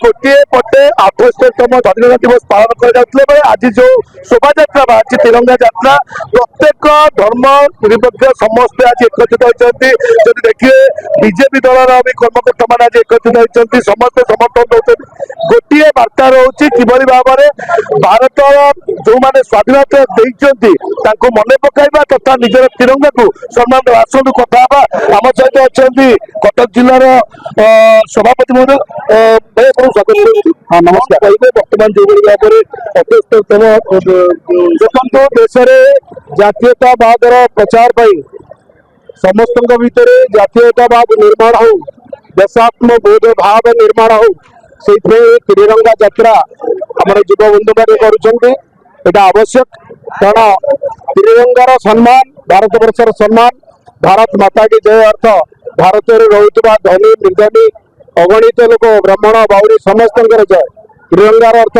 गोटे पटे 78तम स्वाधीनता दिवस पालन कर आज जो शोभा यात्रा बाहर तिरंगा यात्रा प्रत्येक धर्म निरपेक्ष समस्ते आज एकत्रित होती। जब देखिए बीजेपी दलर भी कर्मकर्ता मैंने आज एकत्रित होती समस्ते समर्थन दौरान गोटे बार्ता रोचे किभली भाव में भारत जो मैंने स्वाधीनता देती मन पकाइबा तथा निजर तिरंगा को सम्मान देवा। आसतु कथा आम सहित अच्छा कटक जिलार सभापति महोदय स्वागत। हाँ नमस्कार। कहे बर्तमान जो भाव में 78तम देखो देश में जातीयतावाद प्रचार समस्त भितर जातीयतावाद निर्माण हो देशात्म बोध भाव निर्माण हो से त्रिरंगा यात्रा आम युव बंधु मैंने कर आवश्यक कारण त्रिरंगार सम्मान भारत वर्षर सम्मान भारत माता की जय अर्थ भारत में रोकवा धनी निर्धनी अगणित लोक ब्राह्मण बाउरी समस्त जय त्रिरंगार अर्थ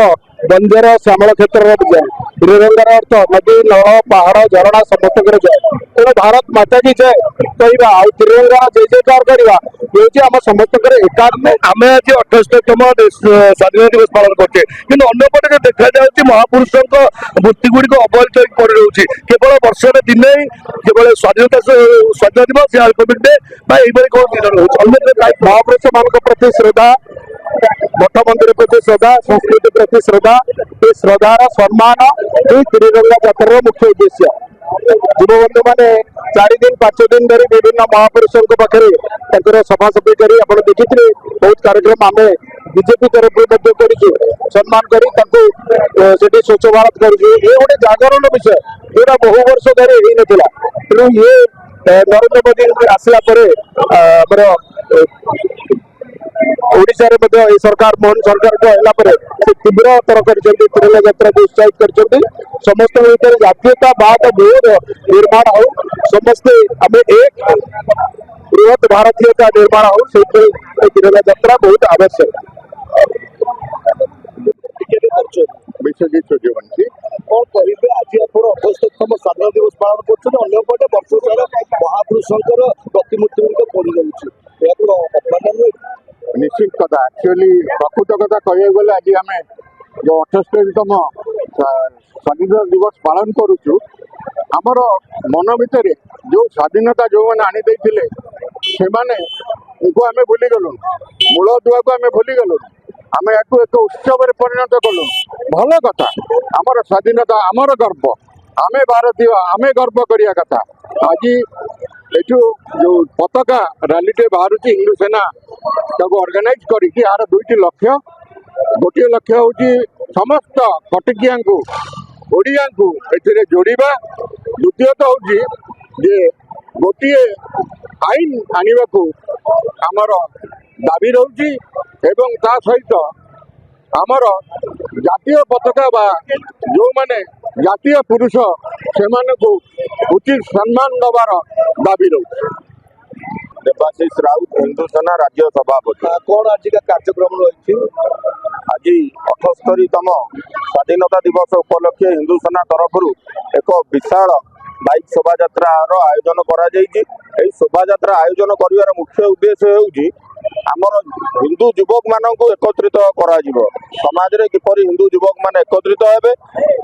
बंजर श्यामल क्षेत्र जय त्रिरंगार अर्थ नदी नल पहाड़ झरणा समस्त जय तेणु भारत माता की जय कहवा आ त्रिरंगा जय जयकार करवा आम समस्त एकात्म आम आज 78तम स्वाधीनता दिवस पालन करते कि अंपटे देखा जाए महापुरुषों मूर्ति गुड़िक अवहेलित पड़ रही केवल वर्ष दिने केवल स्वाधीनता दिवस या रिपब्लिक डे कौन दिन रोचे महापुरुष मान प्रति श्रद्धा मठ मंदिर प्रति श्रद्धा संस्कृति प्रति श्रद्धा ये श्रद्धार सम्मान त्रिरंगा यात्रा मुख्य उद्देश्य। युव बंधु मैंने 4 दिन 5 दिन धरी विभिन्न महापुरुषों पाखे सफासफी कर देखी बहुत कार्यक्रम आम बीजेपी तरफ सम्मान कर स्वच्छ भारत कर गोटे जागरण विषय जोटा बहु वर्ष धरी हो नाला तेणु ये नरेंद्र मोदी आसला ओडिशा रे सरकार मोहन सरकार को तीव्रतर कर तिरंगा यात्रा को उत्साहित कर समस्त भर जातीयतावाद बोध निर्माण हो समस्ते आम एक बृहत भारतीयता निर्माण हो से तिरंगा यात्रा बहुत आवश्यक। विश्वजीत सूर्यवंशी कौन कहे आज आप 78तम स्वाधीनता दिवस पालन करपटे वर्ष सारा महापुरुषों प्रतिमूर्ति पड़ जाऊँगी निश्चित कथा एक्चुअली प्रकृत कथा कह गले आज आम जो 78तम स्वाधीनता दिवस पालन करुचु आमर मन भितर जो स्वाधीनता जो मैंने आनी से आम भूलीगलु मूल दुआ को आम भूलीगलु आम या एक उत्सव परिणत कलु भल कथा आमर स्वाधीनता आमर गर्व आमे भारतीय आमे गर्व करिया कथा आज एठू जो पताका रैली बाहर हिंदू सेना ऑर्गेनाइज करी यार 2टी लक्ष्य गोटे लक्ष्य हूँ समस्त कटकिया ओडिया को जोड़ा द्वितीयत हूँ जे गोटे आईन आने को आमर दाबी रही सहित आमर जातीय पताका बा जो माने जातीय पुरुष से उचित सम्मान दबार दाबी रही। देवाशीष राउत हिंदू सेना राज्य सभापति कौन आज का कार्यक्रम रही आज 78तम स्वाधीनता दिवस उपलक्षे हिंदू सेना तरफ एक विशाल बाइक शोभा यात्रार आयोजन कर शोभा यात्रा आयोजन कर मुख्य उद्देश्य हूँ आमर हिंदू युवक मानक एकत्रित कर समाज रे किपरि हिंदू युवक मान एकत्रित हेबे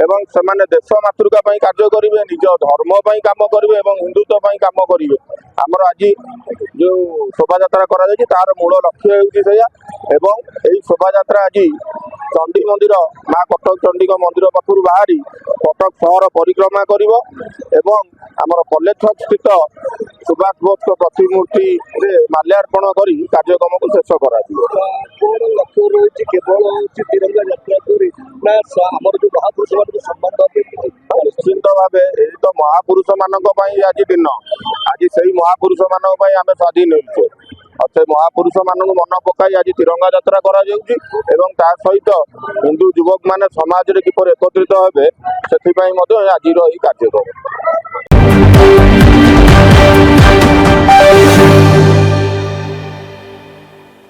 एवं से देश मातृका कार्य करेंगे निज धर्म काम करेंगे हिंदुत्व काम करेंगे आमर आज जो शोभा यात्रा तार मूल लक्ष्य हो शोभा यात्रा आज चंडी मंदिर माँ कटक चंडी मंदिर पाखु बाहरी कटक सहर परिक्रमा कर आमर कॉलेज छक स्थित सुभाष बोस प्रतिमूर्ति माल्यार्पण कर कार्यक्रम को शेष कर लक्ष्य रही केवल तिरंगा यात्रा आमर जो महापुरुष मान सम्मान निश्चिंत भाव तो महापुरुष मान आज दिन आज से महापुरुष मान आम स्वाधीन हो से महापुरुष मान मन पकाई आज तिरंगा यात्रा करा सहित हिंदू युवक माने समाज रे किपर एकत्रित हेबे से आज कार्यक्रम।